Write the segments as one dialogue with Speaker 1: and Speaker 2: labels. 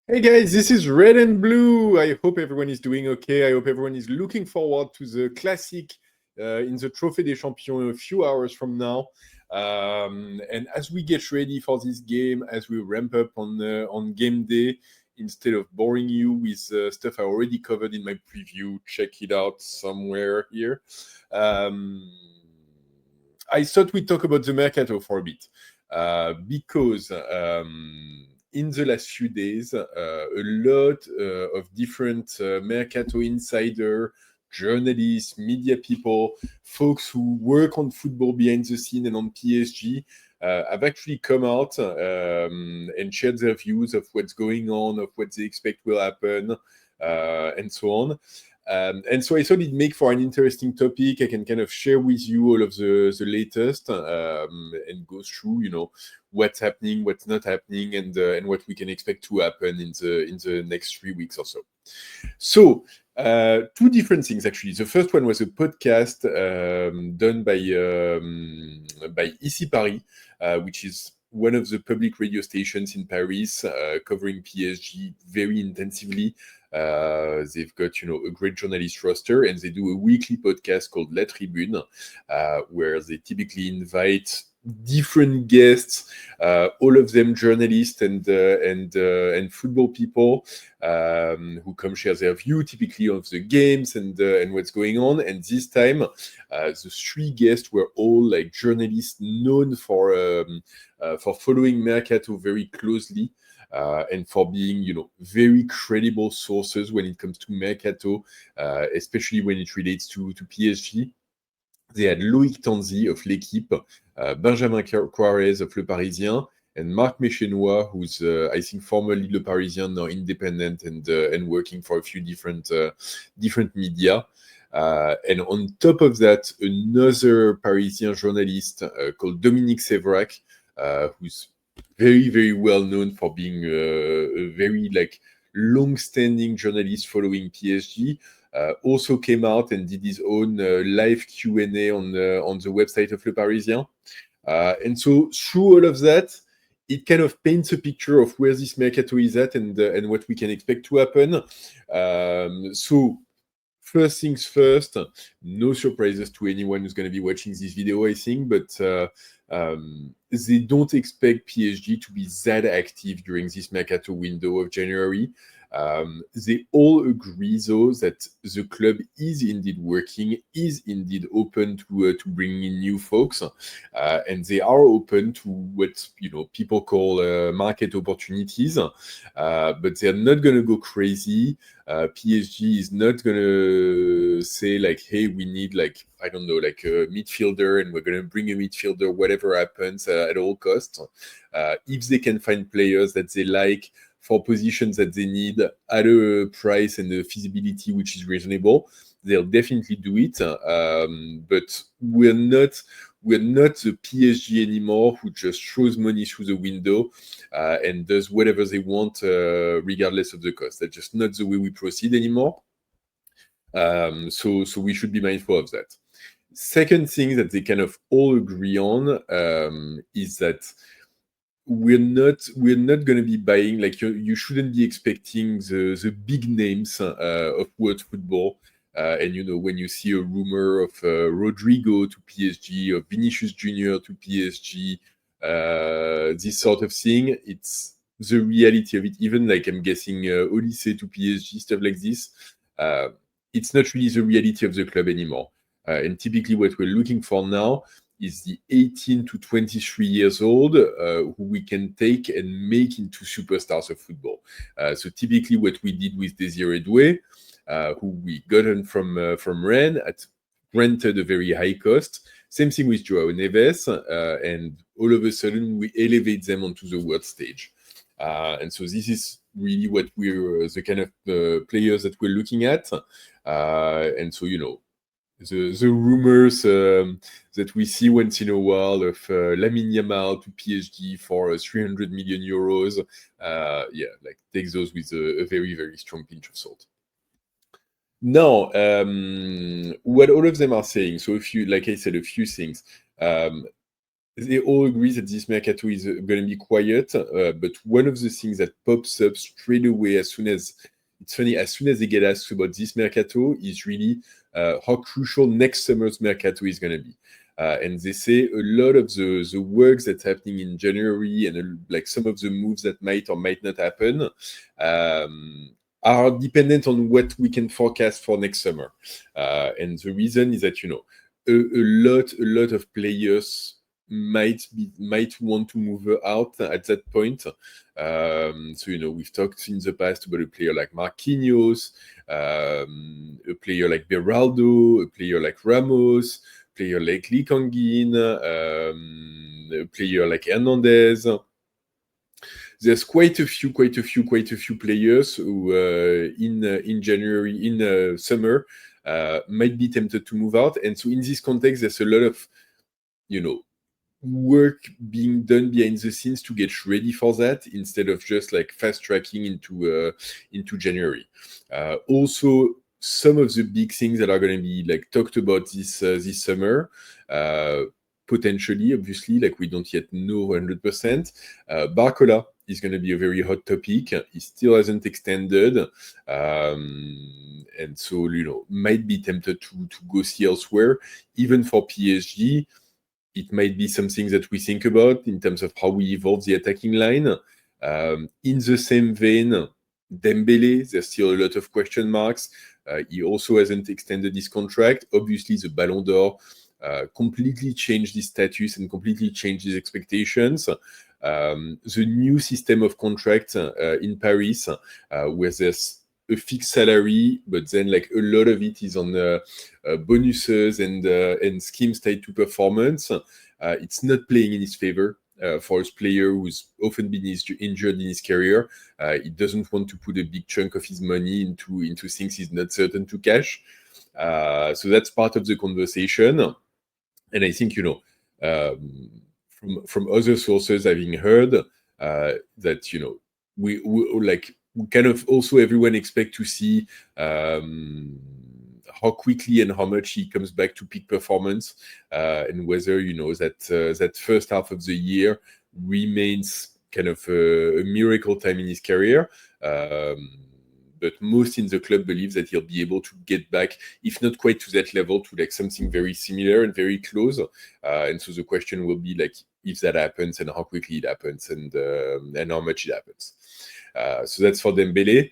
Speaker 1: Hey guys, this is Red and Blue. I hope everyone is doing okay. I hope everyone is looking forward to the classic in the Trophée des Champions a few hours from now. And as we get ready for this game, as we ramp up on game day, instead of boring you with stuff I already covered in my preview, check it out somewhere here. I thought we'd talk about the Mercato for a bit because in the last few days, a lot of different Mercato insider, journalists, media people, folks who work on football behind the scene and on PSG have actually come out and shared their views of what's going on, of what they expect will happen, and so on. And so I thought it'd make for an interesting topic. I can kind of share with you all of the latest and go through, what's happening, what's not happening, and what we can expect to happen in the next 3 weeks or so. So two different things actually. The first one was a podcast done by Ici Paris, which is one of the public radio stations in Paris, covering PSG very intensively. They've got a great journalist roster, and they do a weekly podcast called La Tribune, where they typically invite different guests, all of them journalists and football people, who come share their view, typically of the games and what's going on. And this time, the three guests were all like journalists known for following Mercato very closely. And for being, very credible sources when it comes to Mercato, especially when it relates to PSG. They had Loïc Tanzi of L'Équipe, Benjamin Quarez of Le Parisien, and Marc Mechenoua, who's, I think, formerly Le Parisien, now independent and working for a few different media. And on top of that, another Parisien journalist called Dominique Séverac, who's very, very well known for being a very long-standing journalist following PSG. Also came out and did his own live Q&A on the website of Le Parisien. And so through all of that, it kind of paints a picture of where this Mercato is at and what we can expect to happen. So first things first, no surprises to anyone who's going to be watching this video, I think, but they don't expect PSG to be that active during this Mercato window of January. They all agree, though, that the club is indeed working, is indeed open to bringing in new folks, and they are open to what people call market opportunities, but they're not going to go crazy. PSG is not going to say hey, we need a midfielder, and we're going to bring a midfielder whatever happens at all costs. If they can find players that they like for positions that they need at a price and a feasibility which is reasonable, they'll definitely do it. But we're not the PSG anymore who just throws money through the window and does whatever they want regardless of the cost. That's just not the way we proceed anymore. So we should be mindful of that. Second thing that they kind of all agree on is that we're not going to be buying, you shouldn't be expecting the big names of world football. And when you see a rumor of Rodrigo to PSG, or Vinicius Junior to PSG, this sort of thing, it's the reality of it. Even I'm guessing Olise to PSG, stuff like this, it's not really the reality of the club anymore. And typically what we're looking for now is the 18 to 23 years old who we can take and make into superstars of football. So typically what we did with Désiré Doué, who we gotten from Rennes at, granted, a very high cost. Same thing with Joao Neves, and all of a sudden we elevate them onto the world stage. And so this is really what we're the kind of players that we're looking at. And so the rumors that we see once in a while of Lamine Yamal to PSG for 300 million euros, take those with a very, very strong pinch of salt. Now, what all of them are saying, so if you, like I said, a few things. they all agree that this mercato is going to be quiet, but one of the things that pops up straight away as soon as it's funny, as soon as they get asked about this mercato, is really how crucial next summer's mercato is going to be. And they say a lot of the work that's happening in January and like some of the moves that might or might not happen are dependent on what we can forecast for next summer. And the reason is that, a lot of players might want to move out at that point. So, we've talked in the past about a player like Marquinhos, a player like Beraldo, a player like Ramos, a player like Lee Kangin, a player like Hernandez. There's quite a few players who in January, in summer, might be tempted to move out. And so in this context, there's a lot of, work being done behind the scenes to get ready for that instead of just like fast tracking into January. Also, some of the big things that are going to be like talked about this summer, potentially, obviously, like we don't yet know 100%. Barcola is going to be a very hot topic. He still hasn't extended, and so might be tempted to go see elsewhere. Even for PSG, it might be something that we think about in terms of how we evolve the attacking line. In the same vein, Dembele, there's still a lot of question marks. He also hasn't extended his contract. Obviously, the Ballon d'Or completely changed his status and completely changed his expectations. The new system of contract in Paris, where there's a fixed salary, but then like a lot of it is on bonuses and schemes tied to performance. It's not playing in his favor for a player who's often been injured in his career. He doesn't want to put a big chunk of his money into things he's not certain to cash. So that's part of the conversation. And I think, from other sources, having heard that, we kind of also everyone expect to see how quickly and how much he comes back to peak performance, and whether that first half of the year remains kind of a miracle time in his career. But most in the club believe that he'll be able to get back, if not quite to that level, to like something very similar and very close. And so the question will be like if that happens and how quickly it happens and how much it happens. So that's for Dembele.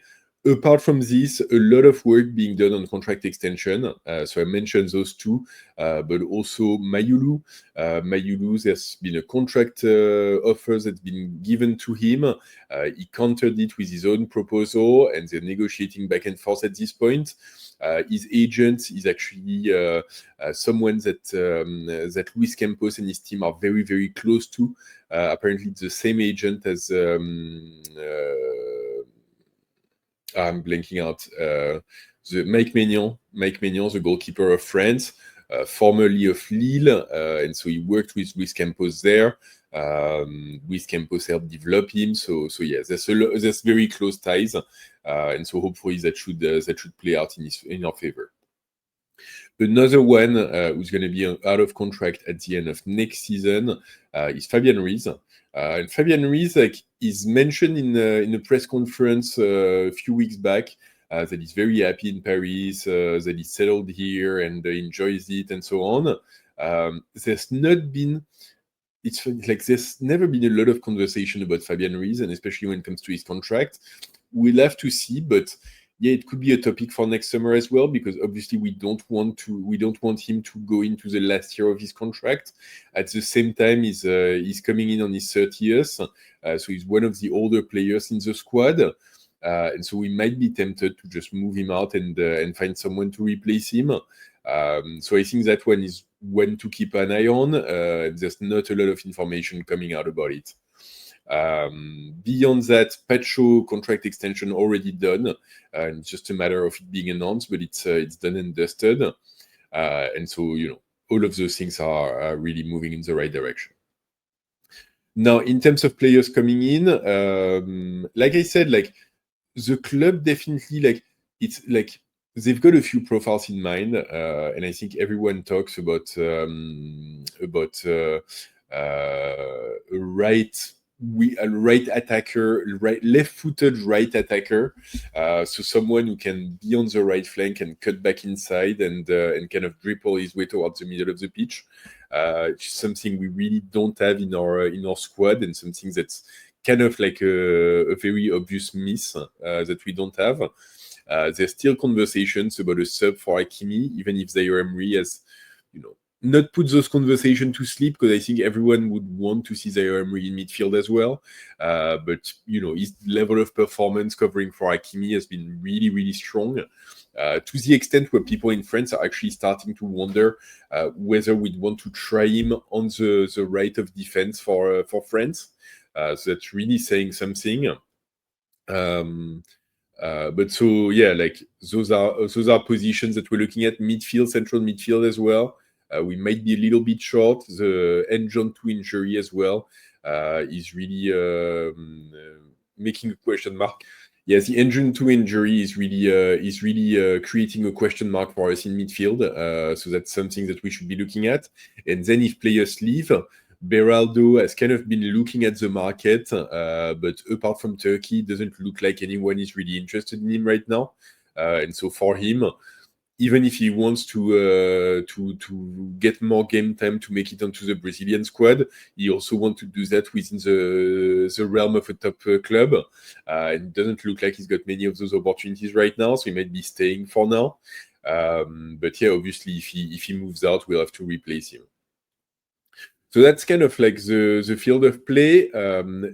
Speaker 1: Apart from this, a lot of work being done on contract extension. So I mentioned those two, but also Mayulu. Mayulu, there's been a contract offer that's been given to him. He countered it with his own proposal, and they're negotiating back and forth at this point. His agent is actually someone that Luis Campos and his team are very, very close to. Apparently, it's the same agent as I'm blanking out. The Mike Maignan, the goalkeeper of France, formerly of Lille, and so he worked with Luis Campos there. Luis Campos helped develop him, so yeah, there's very close ties, and so hopefully that should play out in our favor. Another one who's going to be out of contract at the end of next season is Fabian Ruiz. And Fabian Ruiz is mentioned in a press conference a few weeks back that he's very happy in Paris, that he's settled here and enjoys it and so on. There's never been a lot of conversation about Fabian Ruiz, and especially when it comes to his contract. We'll have to see, but yeah, it could be a topic for next summer as well, because obviously we don't want him to go into the last year of his contract. At the same time, he's coming in on his 30th, so he's one of the older players in the squad, and so we might be tempted to just move him out and find someone to replace him. So I think that one is one to keep an eye on. There's not a lot of information coming out about it. Beyond that, Pacho contract extension already done, and it's just a matter of it being announced, but it's done and dusted, and so all of those things are really moving in the right direction. Now, in terms of players coming in, like I said, like the club definitely it's they've got a few profiles in mind, and I think everyone talks about a right attacker, left-footed right attacker, so someone who can be on the right flank and cut back inside and kind of dribble his way towards the middle of the pitch. Something we really don't have in our squad, and something that's kind of like a very obvious miss that we don't have. There's still conversations about a sub for Hakimi, even if Zaire Emery has, not put those conversations to sleep, because I think everyone would want to see Zaire Emery in midfield as well. But his level of performance covering for Hakimi has been really, really strong. To the extent where people in France are actually starting to wonder whether we'd want to try him on the right of defense for France. So that's really saying something. But so yeah, like those are positions that we're looking at. Midfield, central midfield as well. We might be a little bit short. The Engine 2 injury as well is really making a question mark. Yes, the Engine 2 injury is really creating a question mark for us in midfield. So that's something that we should be looking at. And then if players leave, Beraldo has kind of been looking at the market, but apart from Turkey, it doesn't look like anyone is really interested in him right now. And so for him, even if he wants to get more game time to make it onto the Brazilian squad, he also wants to do that within the realm of a top club. And it doesn't look like he's got many of those opportunities right now, so he might be staying for now. But yeah, obviously, if he moves out, we'll have to replace him. So that's kind of like the field of play.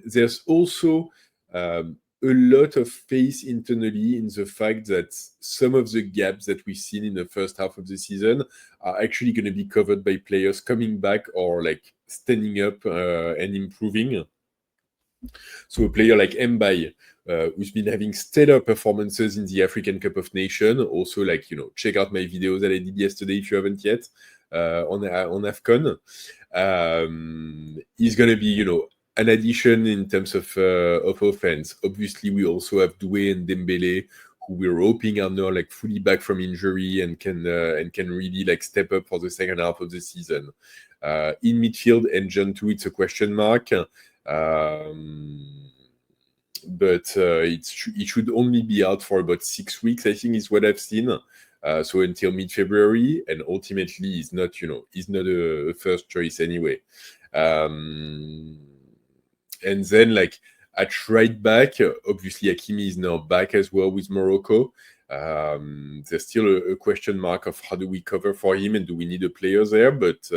Speaker 1: There's also a lot of faith internally in the fact that some of the gaps that we've seen in the first half of the season are actually going to be covered by players coming back or like standing up and improving. So a player like Mbaye, who's been having stellar performances in the African Cup of Nations. Also, like, check out my videos that I did yesterday if you haven't yet on AFCON. He's going to be, an addition in terms of offense. Obviously, we also have Doué and Dembele, who we're hoping are now like fully back from injury and can really like step up for the second half of the season. In midfield, Engine 2, it's a question mark. But it should only be out for about 6 weeks, I think, is what I've seen. So until mid-February, and ultimately is not a first choice anyway. And then, like, at right back, obviously Hakimi is now back as well with Morocco. There's still a question mark of how do we cover for him, and do we need a player there? But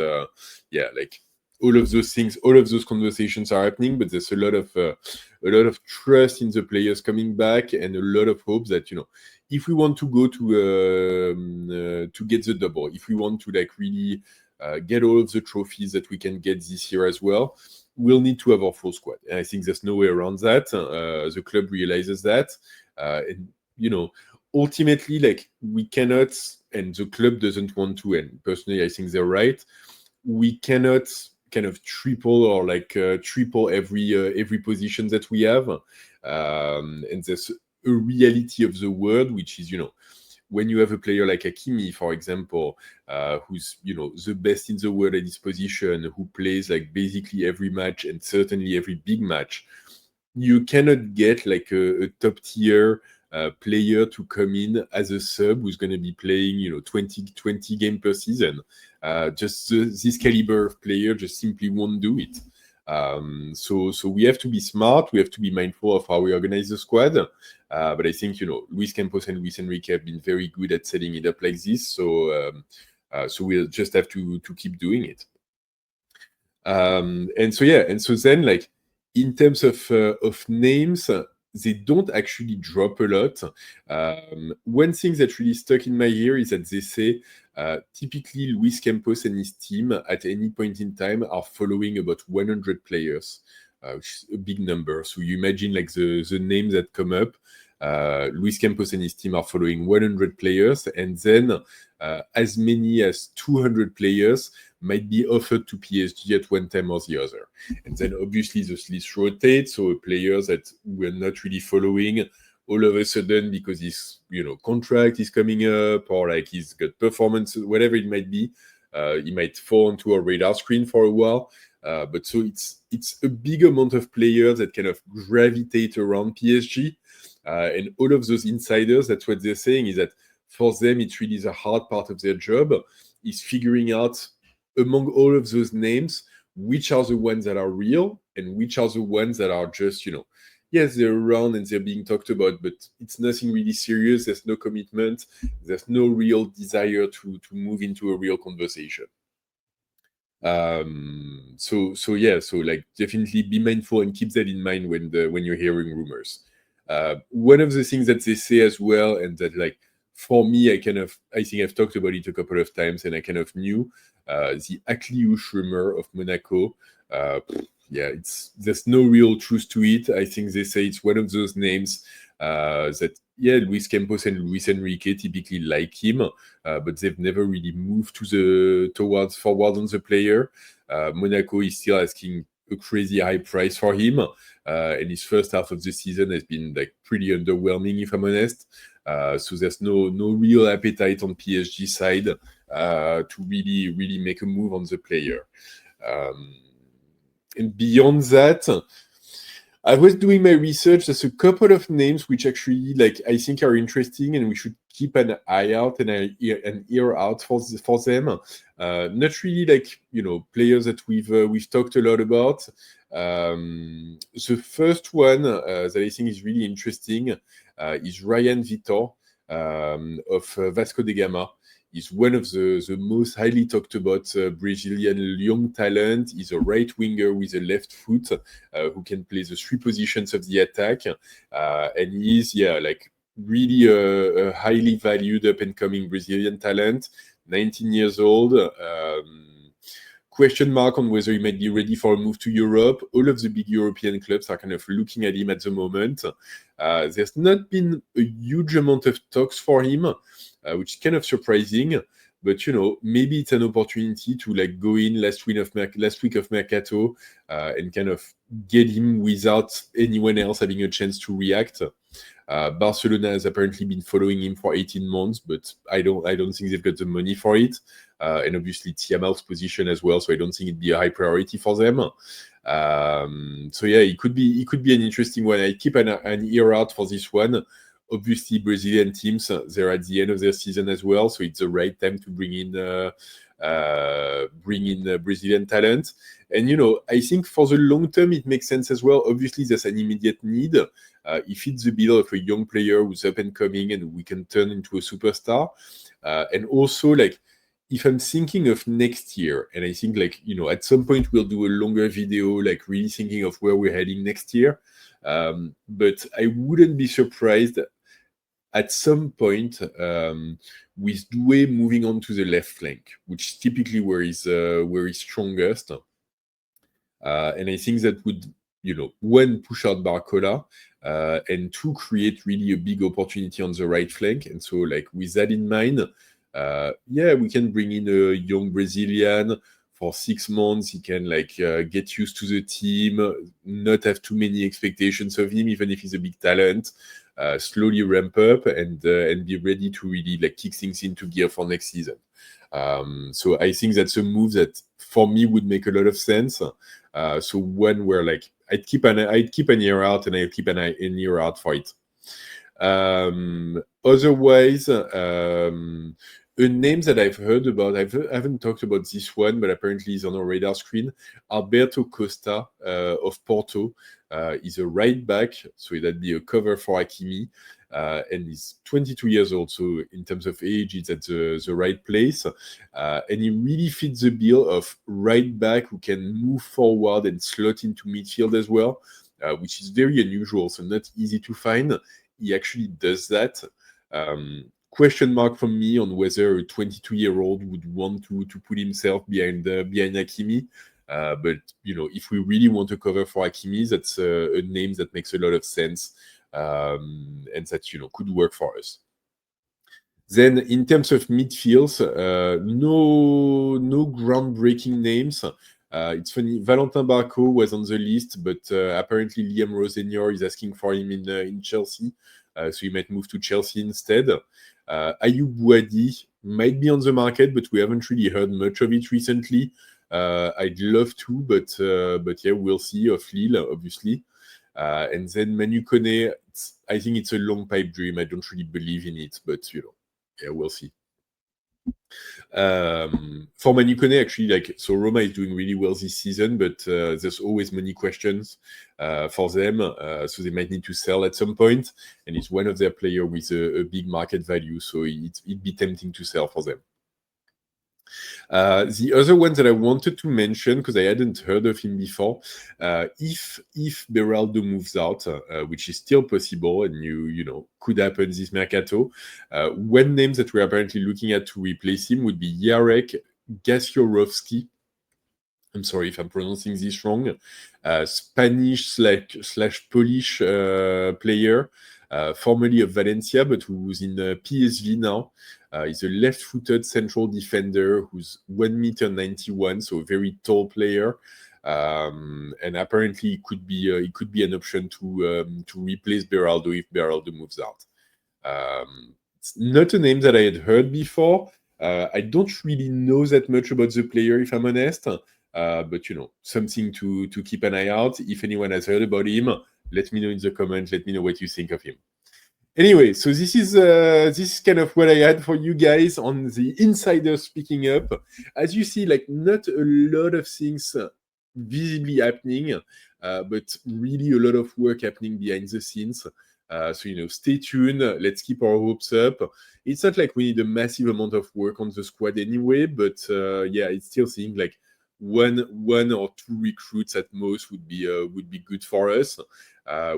Speaker 1: yeah, like, all of those things, all of those conversations are happening, but there's a lot of trust in the players coming back, and a lot of hope that, if we want to go to get the double, if we want to like really get all of the trophies that we can get this year as well, we'll need to have our full squad. And I think there's no way around that. The club realizes that, and ultimately, like, we cannot, and the club doesn't want to, and personally I think they're right, we cannot kind of triple every position that we have. And there's a reality of the world, which is, when you have a player like Hakimi, for example, who's, the best in the world at his position, who plays like basically every match and certainly every big match, you cannot get like a top tier player to come in as a sub who's going to be playing, 20 games per season. Just this caliber of player just simply won't do it. So we have to be smart. We have to be mindful of how we organize the squad. But I think, Luis Campos and Luis Enrique have been very good at setting it up like this. So we'll just have to keep doing it. And so then, like, in terms of names, they don't actually drop a lot. One thing that really stuck in my ear is that they say typically Luis Campos and his team at any point in time are following about 100 players, which is a big number. So you imagine like the names that come up. Luis Campos and his team are following 100 players, and then as many as 200 players might be offered to PSG at one time or the other. And then obviously this list rotates, so a player that we're not really following, all of a sudden, because his contract is coming up, or like he's got performance, whatever it might be, he might fall onto our radar screen for a while. But so it's a big amount of players that kind of gravitate around PSG. And all of those insiders, that's what they're saying, is that for them, it's really the hard part of their job, is figuring out among all of those names, which are the ones that are real and which are the ones that are just, yes, they're around and they're being talked about, but it's nothing really serious. There's no commitment. There's no real desire to move into a real conversation. So like definitely be mindful and keep that in mind when you're hearing rumors. One of the things that they say as well, and that like for me, I think I've talked about it a couple of times, and I kind of knew the Akliouche rumor of Monaco. There's no real truth to it. I think they say it's one of those names that Luis Campos and Luis Enrique typically like him, but they've never really moved towards forward on the player. Monaco is still asking a crazy high price for him, and his first half of the season has been like pretty underwhelming, if I'm honest. So there's no real appetite on PSG side to really make a move on the player. And beyond that, I was doing my research. There's a couple of names which actually, like, I think are interesting, and we should keep an eye out and an ear out for them. Not really like players that we've talked a lot about. The first one that I think is really interesting is Ryan Vitor of Vasco da Gama. He's one of the most highly talked about Brazilian young talent. He's a right winger with a left foot who can play the three positions of the attack. And he is, really a highly valued up and coming Brazilian talent, 19 years old. Question mark on whether he might be ready for a move to Europe. All of the big European clubs are kind of looking at him at the moment. There's not been a huge amount of talks for him, which is kind of surprising. But maybe it's an opportunity to like go in last week of Mercato and kind of get him without anyone else having a chance to react. Barcelona has apparently been following him for 18 months, but I don't think they've got the money for it. And obviously Thiamal's position as well, so I don't think it'd be a high priority for them. It could be an interesting one. I keep an ear out for this one. Obviously, Brazilian teams, they're at the end of their season as well, so it's the right time to bring in Brazilian talent. And I think for the long term, it makes sense as well. Obviously, there's an immediate need. It fits the bill of a young player who's up and coming, and we can turn into a superstar. And also, like, if I'm thinking of next year, and I think at some point we'll do a longer video, like really thinking of where we're heading next year. But I wouldn't be surprised at some point with Doué moving on to the left flank, which is typically where he's strongest. And I think that would, one, push out Barcola, and two, create really a big opportunity on the right flank. And so, like, with that in mind, we can bring in a young Brazilian for 6 months. He can get used to the team, not have too many expectations of him, even if he's a big talent. Slowly ramp up and be ready to really kick things into gear for next season. So I think that's a move that for me would make a lot of sense. So one where I'd keep an ear out, and I'll keep an ear out for it. Otherwise, a name that I've heard about, I haven't talked about this one, but apparently he's on our radar screen. Alberto Costa of Porto. He's a right back, so that'd be a cover for Hakimi. And he's 22 years old, so in terms of age, he's at the right place. And he really fits the bill of right back who can move forward and slot into midfield as well, which is very unusual, so not easy to find. He actually does that. Question mark from me on whether a 22-year-old would want to put himself behind Hakimi. But if we really want to cover for Hakimi, that's a name that makes a lot of sense, and that could work for us. Then, in terms of midfields, no groundbreaking names. It's funny, Valentin Barco was on the list, but apparently Liam Rosenior is asking for him in Chelsea, so he might move to Chelsea instead. Ayoub Bouadi, might be on the market, but we haven't really heard much of it recently. I'd love to, but yeah, we'll see. Of Lille, obviously. And then Manu Kone, I think it's a long pipe dream. I don't really believe in it, but yeah, we'll see. For Manu Kone, actually, so Roma is doing really well this season, but there's always many questions for them, so they might need to sell at some point, and it's one of their players with a big market value, so it'd be tempting to sell for them. The other one that I wanted to mention, because I hadn't heard of him before, if Beraldo moves out, which is still possible and could happen this Mercato, one name that we're apparently looking at to replace him would be Jarek Gasiorowski. I'm sorry if I'm pronouncing this wrong. Spanish/Polish player, formerly of Valencia, but who's in PSV now. He's a left-footed central defender who's 1.91 m, so a very tall player. And apparently, it could be an option to replace Beraldo if Beraldo moves out. It's not a name that I had heard before. I don't really know that much about the player, if I'm honest. But something to keep an eye out. If anyone has heard about him, let me know in the comments. Let me know what you think of him. Anyway, so this is kind of what I had for you guys on the insiders picking up. As you see, not a lot of things visibly happening, but really a lot of work happening behind the scenes. So stay tuned. Let's keep our hopes up. It's not like we need a massive amount of work on the squad anyway, but yeah, it's still seeing one or two recruits at most would be good for us.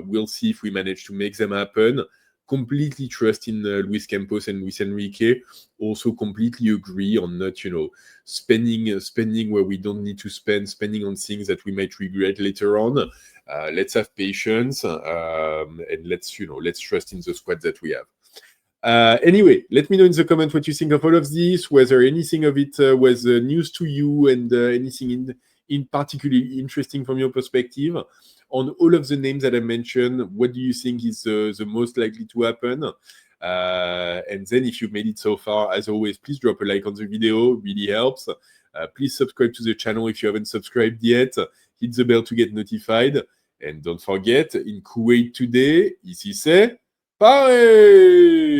Speaker 1: We'll see if we manage to make them happen. Completely trust in Luis Campos and Luis Enrique. Also completely agree on not, spending where we don't need to spending on things that we might regret later on. Let's have patience and let's trust in the squad that we have. Anyway, let me know in the comment what you think of all of this, whether anything of it was news to you and anything in particularly interesting from your perspective. On all of the names that I mentioned, what do you think is the most likely to happen? And then if you've made it so far, as always, please drop a like on the video. It really helps. Please subscribe to the channel if you haven't subscribed yet. Hit the bell to get notified. And don't forget, in Kuwait today, ici c'est Paris!